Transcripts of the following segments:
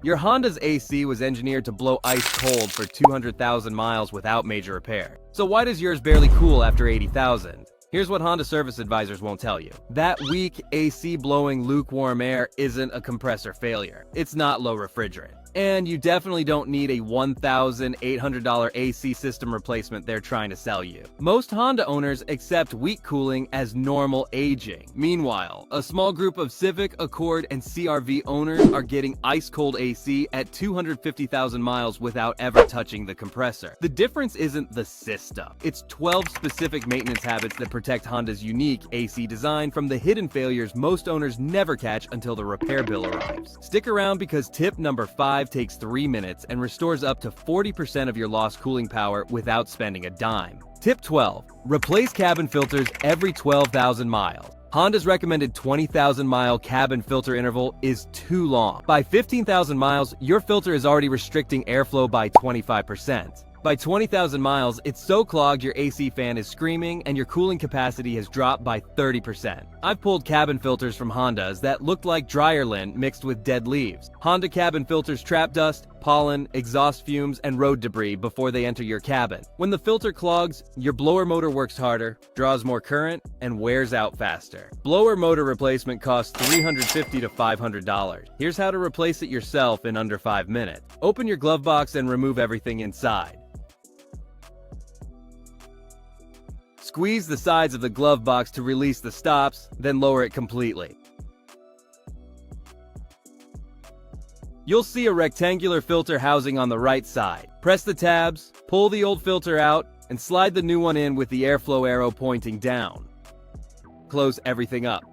Your Honda's AC was engineered to blow ice cold for 200,000 miles without major repair. So why does yours barely cool after 80,000? Here's what Honda service advisors won't tell you. That weak AC blowing lukewarm air isn't a compressor failure. It's not low refrigerant. And you definitely don't need a $1,800 AC system replacement they're trying to sell you. Most Honda owners accept weak cooling as normal aging. Meanwhile, a small group of Civic, Accord, and CR-V owners are getting ice-cold AC at 250,000 miles without ever touching the compressor. The difference isn't the system. It's 12 specific maintenance habits that protect Honda's unique AC design from the hidden failures most owners never catch until the repair bill arrives. Stick around because tip number 5 takes 3 minutes and restores up to 40% of your lost cooling power without spending a dime. Tip 12. Replace cabin filters every 12,000 miles. Honda's recommended 20,000 mile cabin filter interval is too long. By 15,000 miles, your filter is already restricting airflow by 25%. By 20,000 miles, it's so clogged your AC fan is screaming and your cooling capacity has dropped by 30%. I've pulled cabin filters from Hondas that looked like dryer lint mixed with dead leaves. Honda cabin filters trap dust, pollen, exhaust fumes, and road debris before they enter your cabin. When the filter clogs, your blower motor works harder, draws more current, and wears out faster. Blower motor replacement costs $350 to $500. Here's how to replace it yourself in under 5 minutes. Open your glove box and remove everything inside. Squeeze the sides of the glove box to release the stops, then lower it completely. You'll see a rectangular filter housing on the right side. Press the tabs, pull the old filter out, and slide the new one in with the airflow arrow pointing down. Close everything up.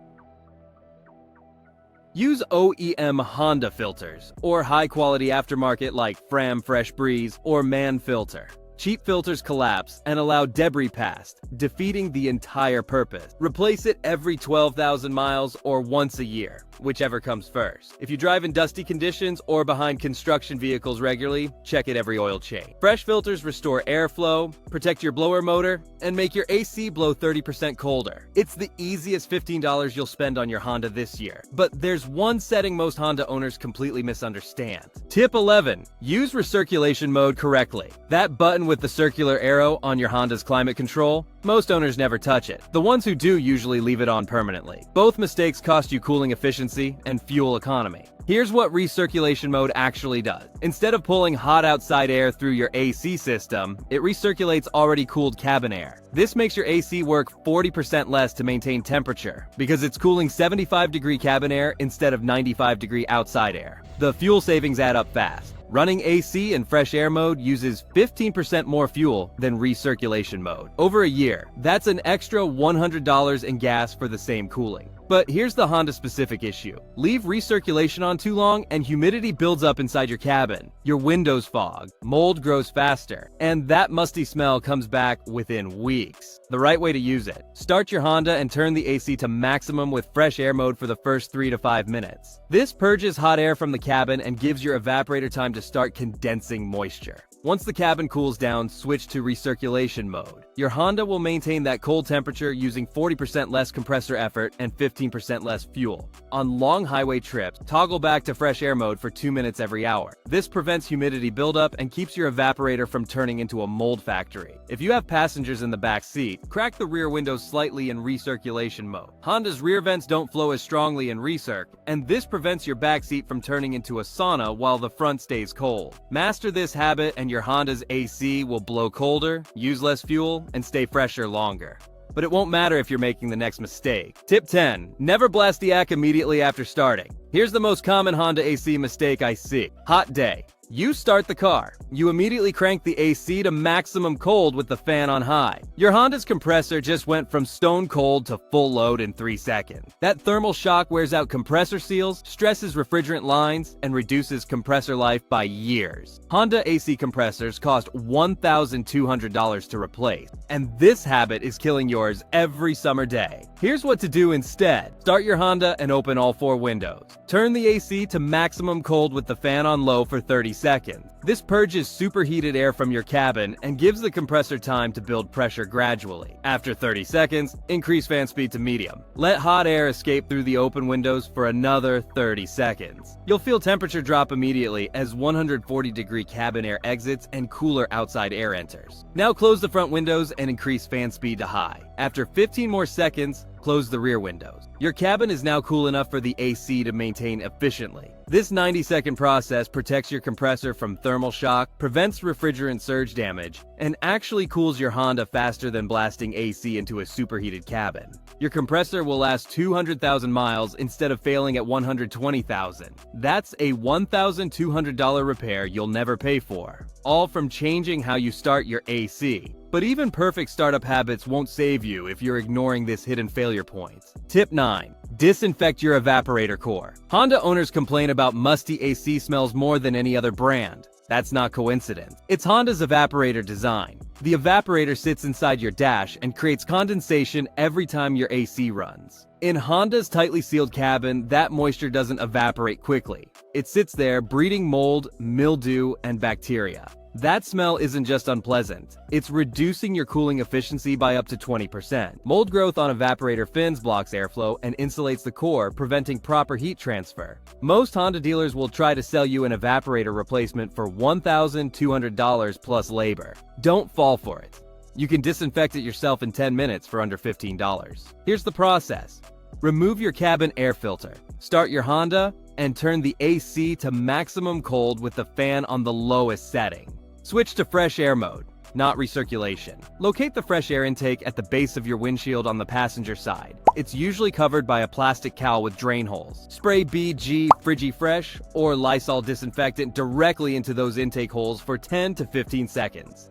Use OEM Honda filters, or high-quality aftermarket like Fram Fresh Breeze or Man Filter. Cheap filters collapse and allow debris past, defeating the entire purpose. Replace it every 12,000 miles or once a year, whichever comes first. If you drive in dusty conditions or behind construction vehicles regularly, check it every oil change. Fresh filters restore airflow, protect your blower motor, and make your AC blow 30% colder. It's the easiest $15 you'll spend on your Honda this year. But there's one setting most Honda owners completely misunderstand. Tip 11. Use recirculation mode correctly. That button with the circular arrow on your Honda's climate control, most owners never touch it. The ones who do usually leave it on permanently. Both mistakes cost you cooling efficiency and fuel economy. Here's what recirculation mode actually does. Instead of pulling hot outside air through your AC system, it recirculates already cooled cabin air. This makes your AC work 40% less to maintain temperature, because it's cooling 75-degree cabin air instead of 95-degree outside air. The fuel savings add up fast. Running AC in fresh air mode uses 15% more fuel than recirculation mode. Over a year, that's an extra $100 in gas for the same cooling. But here's the Honda-specific issue. Leave recirculation on too long and humidity builds up inside your cabin. Your windows fog, mold grows faster, and that musty smell comes back within weeks. The right way to use it. Start your Honda and turn the AC to maximum with fresh air mode for the first 3 to 5 minutes. This purges hot air from the cabin and gives your evaporator time to start condensing moisture. Once the cabin cools down, switch to recirculation mode. Your Honda will maintain that cold temperature using 40% less compressor effort and 15% less fuel. On long highway trips, toggle back to fresh air mode for 2 minutes every hour. This prevents humidity buildup and keeps your evaporator from turning into a mold factory. If you have passengers in the back seat, crack the rear windows slightly in recirculation mode. Honda's rear vents don't flow as strongly in recirc, and this prevents your back seat from turning into a sauna while the front stays cold. Master this habit and your Honda's AC will blow colder, use less fuel, and stay fresher longer. But it won't matter if you're making the next mistake. Tip 10. Never blast the AC immediately after starting. Here's the most common Honda AC mistake I see. Hot day. You start the car. You immediately crank the AC to maximum cold with the fan on high. Your Honda's compressor just went from stone cold to full load in 3 seconds. That thermal shock wears out compressor seals, stresses refrigerant lines, and reduces compressor life by years. Honda AC compressors cost $1,200 to replace, and this habit is killing yours every summer day. Here's what to do instead. Start your Honda and open all 4 windows. Turn the AC to maximum cold with the fan on low for 30 seconds. seconds. This purges superheated air from your cabin and gives the compressor time to build pressure gradually. After 30 seconds, increase fan speed to medium. Let hot air escape through the open windows for another 30 seconds. You'll feel temperature drop immediately as 140-degree cabin air exits and cooler outside air enters. Now close the front windows and increase fan speed to high. After 15 more seconds, close the rear windows. Your cabin is now cool enough for the AC to maintain efficiently. This 90-second process protects your compressor from thermal shock, prevents refrigerant surge damage, and actually cools your Honda faster than blasting AC into a superheated cabin. Your compressor will last 200,000 miles instead of failing at 120,000. That's a $1,200 repair you'll never pay for, all from changing how you start your AC. But even perfect startup habits won't save you if you're ignoring this hidden failure point. Tip 9. Disinfect your evaporator core. Honda owners complain about musty AC smells more than any other brand. That's not coincidence. It's Honda's evaporator design. The evaporator sits inside your dash and creates condensation every time your AC runs. In Honda's tightly sealed cabin, that moisture doesn't evaporate quickly. It sits there breeding mold, mildew, and bacteria. That smell isn't just unpleasant, it's reducing your cooling efficiency by up to 20%. Mold growth on evaporator fins blocks airflow and insulates the core, preventing proper heat transfer. Most Honda dealers will try to sell you an evaporator replacement for $1,200 plus labor. Don't fall for it. You can disinfect it yourself in 10 minutes for under $15. Here's the process. Remove your cabin air filter. Start your Honda and turn the AC to maximum cold with the fan on the lowest setting. Switch to fresh air mode, not recirculation. Locate the fresh air intake at the base of your windshield on the passenger side. It's usually covered by a plastic cowl with drain holes. Spray BG FrigiFresh or Lysol disinfectant directly into those intake holes for 10 to 15 seconds.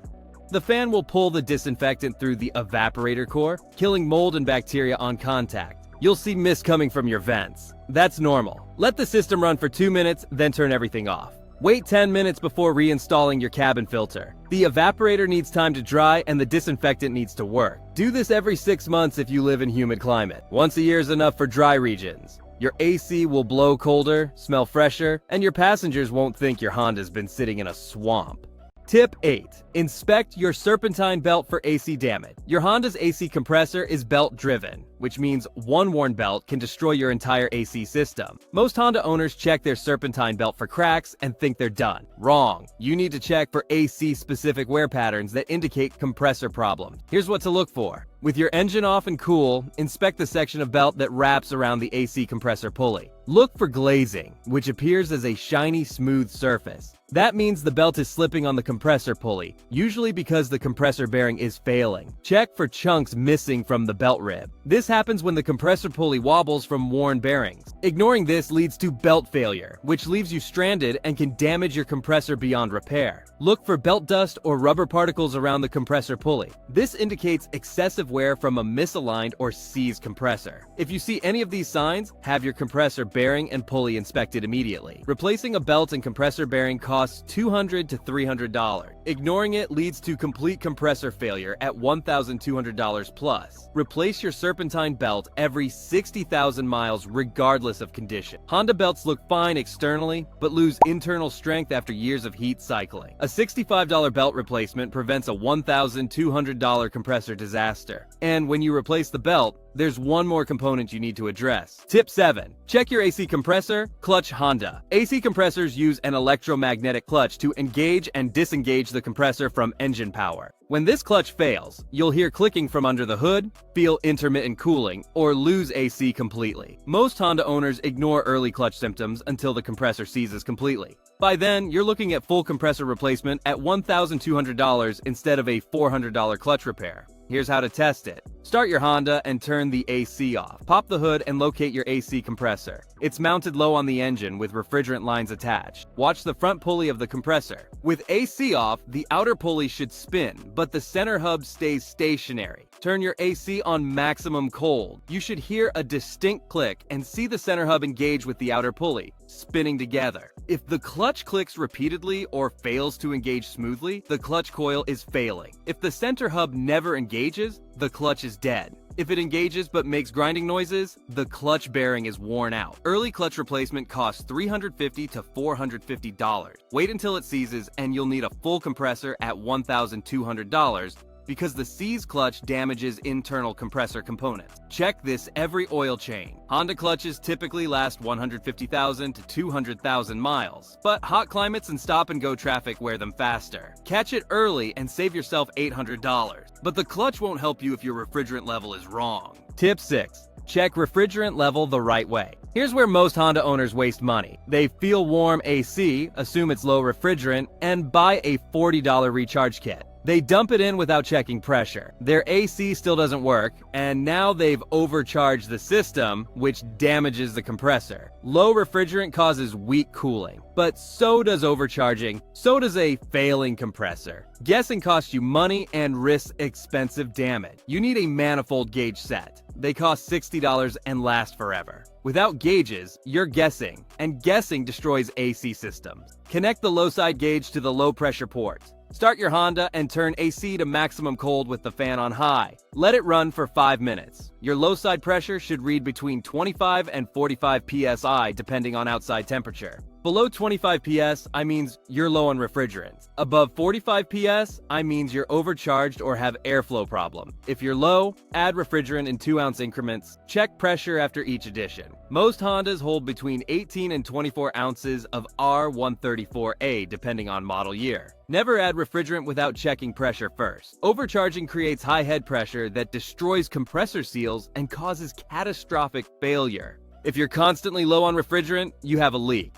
The fan will pull the disinfectant through the evaporator core, killing mold and bacteria on contact. You'll see mist coming from your vents. That's normal. Let the system run for 2 minutes, then turn everything off. Wait 10 minutes before reinstalling your cabin filter. The evaporator needs time to dry and the disinfectant needs to work. Do this every 6 months if you live in humid climate. Once a year is enough for dry regions. Your AC will blow colder, smell fresher, and your passengers won't think your Honda's been sitting in a swamp. Tip 8. Inspect your Serpentine belt for AC damage. Your Honda's AC compressor is belt-driven, which means one worn belt can destroy your entire AC system. Most Honda owners check their Serpentine belt for cracks and think they're done. Wrong. You need to check for AC-specific wear patterns that indicate compressor problems. Here's what to look for. With your engine off and cool, inspect the section of belt that wraps around the AC compressor pulley. Look for glazing, which appears as a shiny, smooth surface. That means the belt is slipping on the compressor pulley, usually because the compressor bearing is failing. Check for chunks missing from the belt rib. This happens when the compressor pulley wobbles from worn bearings. Ignoring this leads to belt failure, which leaves you stranded and can damage your compressor beyond repair. Look for belt dust or rubber particles around the compressor pulley. This indicates excessive wear from a misaligned or seized compressor. If you see any of these signs, have your compressor bearing and pulley inspected immediately. Replacing a belt and compressor bearing costs $200 to $300. Ignoring it leads to complete compressor failure at $1,200 plus. Replace your Serpentine belt every 60,000 miles regardless of condition. Honda belts look fine externally, but lose internal strength after years of heat cycling. A $65 belt replacement prevents a $1,200 compressor disaster. And when you replace the belt, there's one more component you need to address. Tip 7. Check your AC compressor, clutch Honda. AC compressors use an electromagnetic clutch to engage and disengage the compressor from engine power. When this clutch fails, you'll hear clicking from under the hood, feel intermittent cooling, or lose AC completely. Most Honda owners ignore early clutch symptoms until the compressor seizes completely. By then, you're looking at full compressor replacement at $1,200 instead of a $400 clutch repair. Here's how to test it. Start your Honda and turn the AC off. Pop the hood and locate your AC compressor. It's mounted low on the engine with refrigerant lines attached. Watch the front pulley of the compressor. With AC off, the outer pulley should spin, but the center hub stays stationary. Turn your AC on maximum cold. You should hear a distinct click and see the center hub engage with the outer pulley, spinning together. If the clutch clicks repeatedly or fails to engage smoothly, the clutch coil is failing. If the center hub never engages, the clutch is dead. If it engages but makes grinding noises, the clutch bearing is worn out. Early clutch replacement costs $350 to $450. Wait until it seizes and you'll need a full compressor at $1,200 because the seize clutch damages internal compressor components. Check this every oil change. Honda clutches typically last 150,000 to 200,000 miles, but hot climates and stop-and-go traffic wear them faster. Catch it early and save yourself $800. But the clutch won't help you if your refrigerant level is wrong. Tip 6. Check refrigerant level the right way. Here's where most Honda owners waste money. They feel warm AC, assume it's low refrigerant, and buy a $40 recharge kit. They dump it in without checking pressure. Their AC still doesn't work, and now they've overcharged the system, which damages the compressor. Low refrigerant causes weak cooling, but so does overcharging, so does a failing compressor. Guessing costs you money and risks expensive damage. You need a manifold gauge set. They cost $60 and last forever. Without gauges, you're guessing, and guessing destroys AC systems. Connect the low side gauge to the low pressure port. Start your Honda and turn AC to maximum cold with the fan on high. Let it run for 5 minutes. Your low side pressure should read between 25 and 45 psi depending on outside temperature. Below 25 psi means you're low on refrigerant. Above 45 psi means you're overcharged or have airflow problem. If you're low, add refrigerant in 2-ounce increments. Check pressure after each addition. Most Hondas hold between 18 and 24 ounces of R134A depending on model year. Never add refrigerant without checking pressure first. Overcharging creates high head pressure that destroys compressor seals and causes catastrophic failure. If you're constantly low on refrigerant, you have a leak.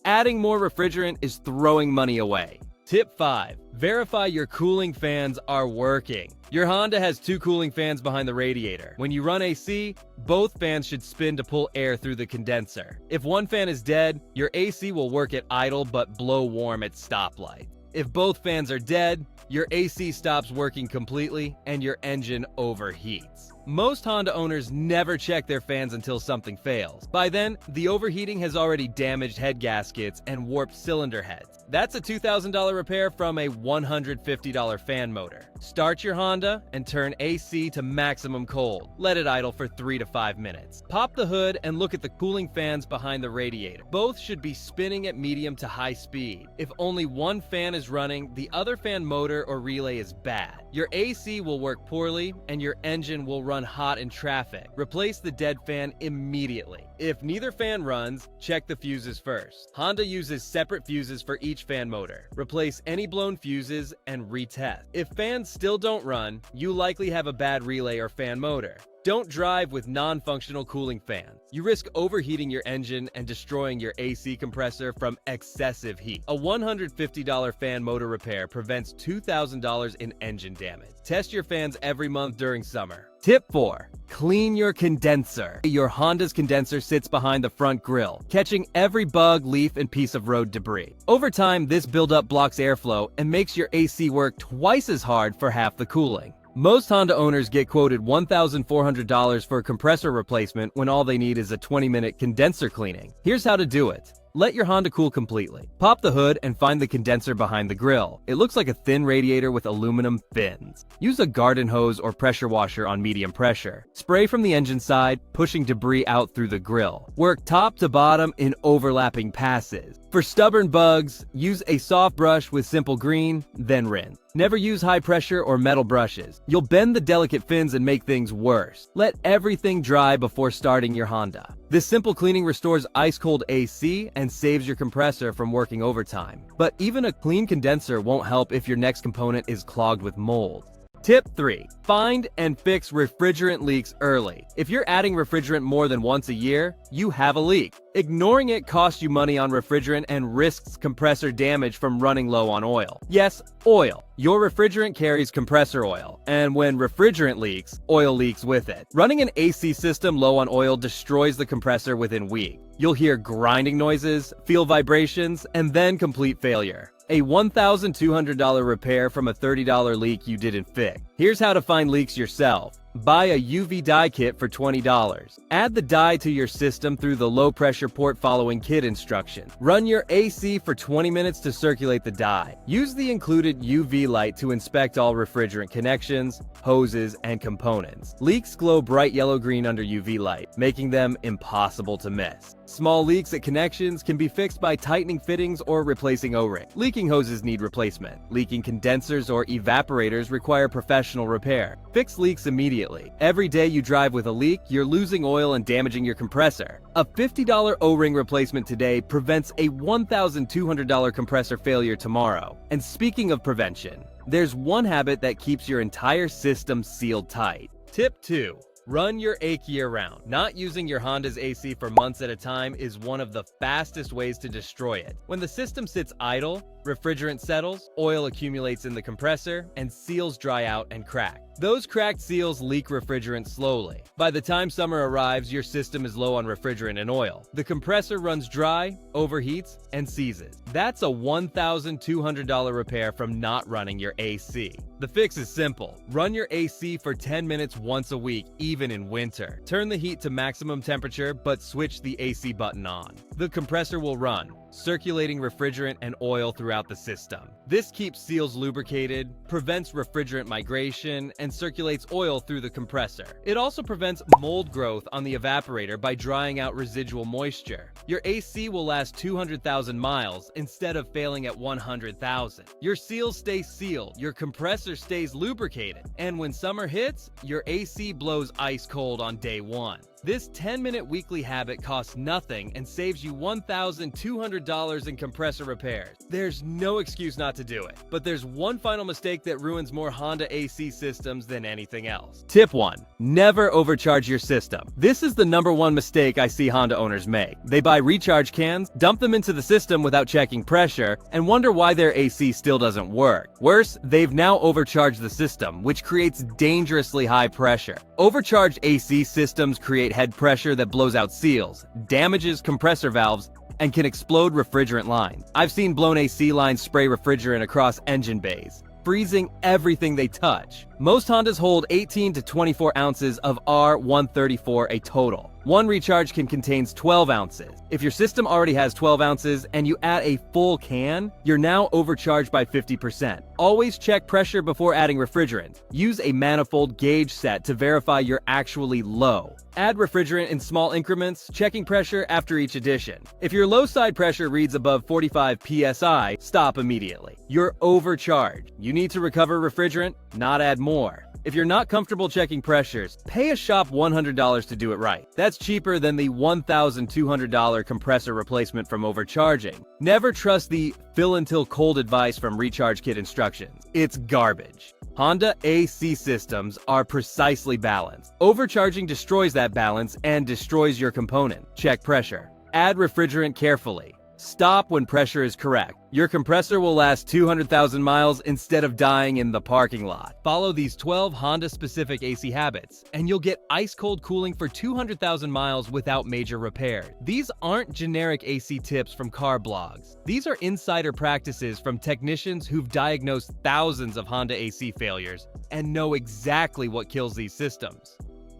Adding more refrigerant is throwing money away. Tip 5. Verify your cooling fans are working. Your Honda has 2 cooling fans behind the radiator. When you run AC, both fans should spin to pull air through the condenser. If one fan is dead, your AC will work at idle but blow warm at stoplight. If both fans are dead, your AC stops working completely and your engine overheats. Most Honda owners never check their fans until something fails. By then, the overheating has already damaged head gaskets and warped cylinder heads. That's a $2,000 repair from a $150 fan motor. Start your Honda and turn AC to maximum cold. Let it idle for 3 to 5 minutes. Pop the hood and look at the cooling fans behind the radiator. Both should be spinning at medium to high speed. If only one fan is running, the other fan motor or relay is bad. Your AC will work poorly and your engine will run hot in traffic. Replace the dead fan immediately. If neither fan runs, check the fuses first. Honda uses separate fuses for each fan motor. Replace any blown fuses and retest. If fans still don't run, you likely have a bad relay or fan motor. Don't drive with non-functional cooling fans. You risk overheating your engine and destroying your AC compressor from excessive heat. A $150 fan motor repair prevents $2,000 in engine damage. Test your fans every month during summer. Tip 4. Clean your condenser. Your Honda's condenser sits behind the front grille, catching every bug, leaf, and piece of road debris. Over time, this buildup blocks airflow and makes your AC work twice as hard for half the cooling. Most Honda owners get quoted $1,400 for a compressor replacement when all they need is a 20-minute condenser cleaning. Here's how to do it. Let your Honda cool completely. Pop the hood and find the condenser behind the grill. It looks like a thin radiator with aluminum fins. Use a garden hose or pressure washer on medium pressure. Spray from the engine side, pushing debris out through the grill. Work top to bottom in overlapping passes. For stubborn bugs, use a soft brush with simple green, then rinse. Never use high pressure or metal brushes. You'll bend the delicate fins and make things worse. Let everything dry before starting your Honda. This simple cleaning restores ice-cold AC and saves your compressor from working overtime. But even a clean condenser won't help if your next component is clogged with mold. Tip 3. Find and fix refrigerant leaks early. If you're adding refrigerant more than once a year, you have a leak. Ignoring it costs you money on refrigerant and risks compressor damage from running low on oil. Yes, oil. Your refrigerant carries compressor oil, and when refrigerant leaks, oil leaks with it. Running an AC system low on oil destroys the compressor within weeks. You'll hear grinding noises, feel vibrations, and then complete failure. A $1,200 repair from a $30 leak you didn't fix. Here's how to find leaks yourself. Buy a UV dye kit for $20. Add the dye to your system through the low-pressure port following kit instruction. Run your AC for 20 minutes to circulate the dye. Use the included UV light to inspect all refrigerant connections, hoses, and components. Leaks glow bright yellow-green under UV light, making them impossible to miss. Small leaks at connections can be fixed by tightening fittings or replacing O-ring. Leaking hoses need replacement. Leaking condensers or evaporators require professional repair. Fix leaks immediately. Every day you drive with a leak, you're losing oil and damaging your compressor. A $50 O-ring replacement today prevents a $1,200 compressor failure tomorrow. And speaking of prevention, there's one habit that keeps your entire system sealed tight. Tip 2. Run your AC year-round. Not using your Honda's AC for months at a time is one of the fastest ways to destroy it. When the system sits idle, refrigerant settles, oil accumulates in the compressor, and seals dry out and crack. Those cracked seals leak refrigerant slowly. By the time summer arrives, your system is low on refrigerant and oil. The compressor runs dry, overheats, and seizes. That's a $1,200 repair from not running your AC. The fix is simple. Run your AC for 10 minutes once a week, even in winter. Turn the heat to maximum temperature, but switch the AC button on. The compressor will run, circulating refrigerant and oil throughout the system. This keeps seals lubricated, prevents refrigerant migration, and circulates oil through the compressor. It also prevents mold growth on the evaporator by drying out residual moisture. Your AC will last 200,000 miles instead of failing at 100,000. Your seals stay sealed, your compressor stays lubricated, and when summer hits, your AC blows ice cold on day one. This 10-minute weekly habit costs nothing and saves you $1,200 in compressor repairs. There's no excuse not to do it, but there's one final mistake that ruins more Honda AC systems than anything else. Tip 1. Never overcharge your system. This is the #1 mistake I see Honda owners make. They buy recharge cans, dump them into the system without checking pressure, and wonder why their AC still doesn't work. Worse, they've now overcharged the system, which creates dangerously high pressure. Overcharged AC systems create head pressure that blows out seals, damages compressor valves, and can explode refrigerant lines. I've seen blown AC lines spray refrigerant across engine bays, freezing everything they touch. Most Hondas hold 18 to 24 ounces of R134 a total. One recharge can contain 12 ounces. If your system already has 12 ounces and you add a full can, you're now overcharged by 50%. Always check pressure before adding refrigerant. Use a manifold gauge set to verify you're actually low. Add refrigerant in small increments, checking pressure after each addition. If your low side pressure reads above 45 psi, stop immediately. You're overcharged. You need to recover refrigerant, not add more. If you're not comfortable checking pressures, pay a shop $100 to do it right. That's cheaper than the $1,200 compressor replacement from overcharging. Never trust the fill until cold advice from recharge kit instructions. It's garbage. Honda AC systems are precisely balanced. Overcharging destroys that balance and destroys your component. Check pressure. Add refrigerant carefully. Stop when pressure is correct. Your compressor will last 200,000 miles instead of dying in the parking lot. Follow these 12 Honda-specific AC habits, and you'll get ice-cold cooling for 200,000 miles without major repairs. These aren't generic AC tips from car blogs. These are insider practices from technicians who've diagnosed thousands of Honda AC failures and know exactly what kills these systems.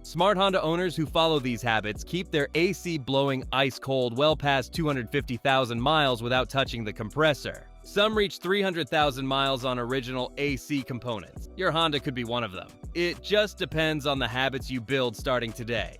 Smart Honda owners who follow these habits keep their AC blowing ice cold well past 250,000 miles without touching the compressor. Some reach 300,000 miles on original AC components. Your Honda could be one of them. It just depends on the habits you build starting today.